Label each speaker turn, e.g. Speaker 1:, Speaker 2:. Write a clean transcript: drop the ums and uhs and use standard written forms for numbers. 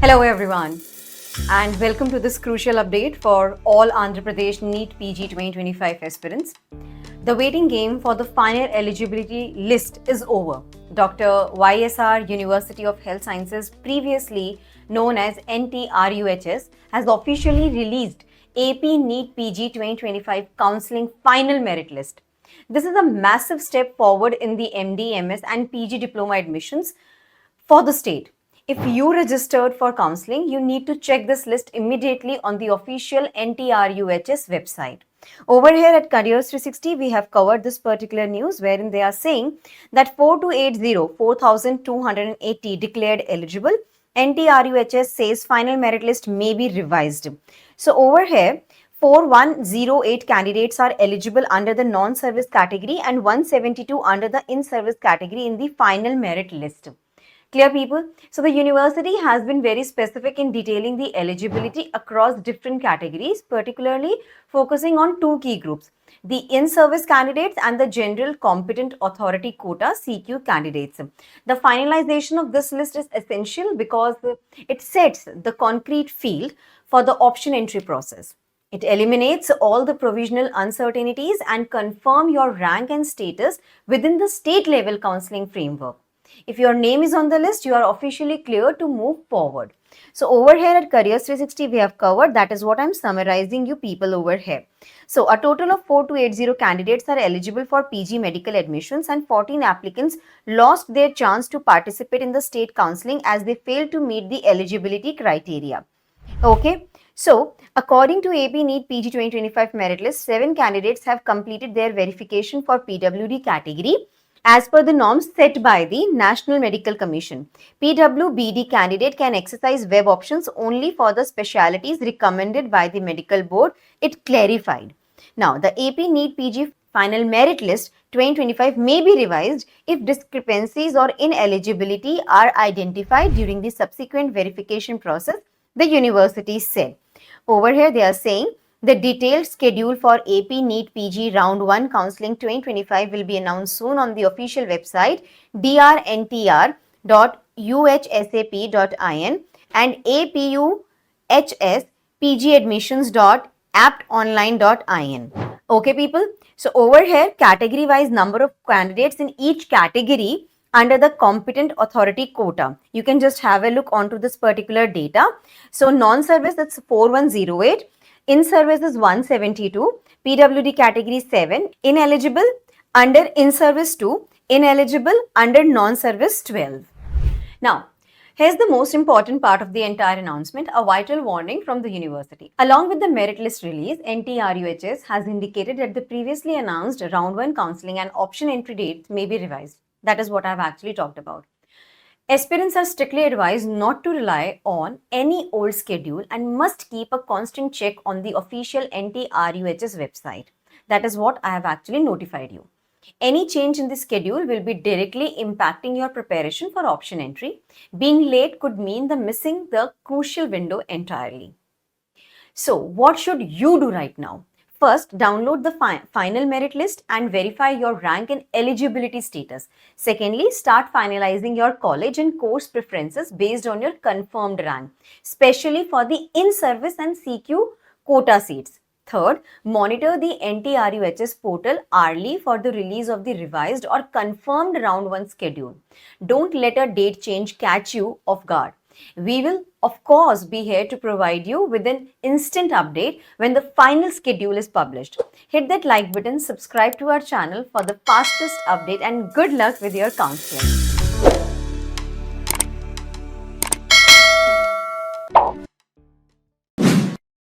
Speaker 1: Hello everyone and welcome to this crucial update for all Andhra Pradesh NEET PG 2025 aspirants. The waiting game for the final eligibility list is over. Dr. YSR University of Health Sciences, previously known as NTRUHS, has officially released AP NEET PG 2025 counselling final merit list. This is a massive step forward in the MD, MS and PG diploma admissions for the state. If you registered for counseling, you need to check this list immediately on the official NTRUHS website. Over here at Careers 360, we have covered this particular news wherein they are saying that 4,280 declared eligible. NTRUHS says final merit list may be revised. So over here, 4108 candidates are eligible under the non-service category and 172 under the in-service category in the final merit list. Clear, people? So the university has been very specific in detailing the eligibility across different categories, particularly focusing on two key groups, the in-service candidates and the general competent authority quota CQ candidates. The finalization of this list is essential because it sets the concrete field for the option entry process. It eliminates all the provisional uncertainties and confirm your rank and status within the state level counseling framework. If your name is on the list, you are officially clear to move forward. So over here at Careers 360, we have covered. That is what I'm summarizing you people over here. So a total of 4280 candidates are eligible for PG medical admissions and 14 applicants lost their chance to participate in the state counseling as they failed to meet the eligibility criteria. Okay. So, according to AP NEET PG 2025 merit list, 7 candidates have completed their verification for PWD category as per the norms set by the National Medical Commission. PWBD candidate can exercise web options only for the specialities recommended by the medical board, it clarified. Now, the AP NEET PG final merit list 2025 may be revised if discrepancies or ineligibility are identified during the subsequent verification process, the university said. Over here, they are saying the detailed schedule for AP NEET PG Round 1 Counselling 2025 will be announced soon on the official website drntr.uhsap.in and apuhspgadmissions.aptonline.in. Okay, people. So over here, category-wise number of candidates in each category under the competent authority quota. You can just have a look onto this particular data. So non-service, it's 4108. In-service is 172, PWD category 7, ineligible under in-service 2, ineligible under non-service 12. Now, here's the most important part of the entire announcement, a vital warning from the university. Along with the merit list release, NTRUHS has indicated that the previously announced round 1 counselling and option entry dates may be revised. That is what I've actually talked about. Aspirants are strictly advised not to rely on any old schedule and must keep a constant check on the official NTRUHS website. That is what I have actually notified you. Any change in the schedule will be directly impacting your preparation for option entry. Being late could mean missing the crucial window entirely. So, what should you do right now? First, download the final merit list and verify your rank and eligibility status. Secondly, start finalizing your college and course preferences based on your confirmed rank, especially for the in-service and CQ quota seats. Third, monitor the NTRUHS portal hourly for the release of the revised or confirmed round 1 schedule. Don't let a date change catch you off guard. We will, of course, be here to provide you with an instant update when the final schedule is published. Hit that like button, subscribe to our channel for the fastest update, and good luck with your counseling.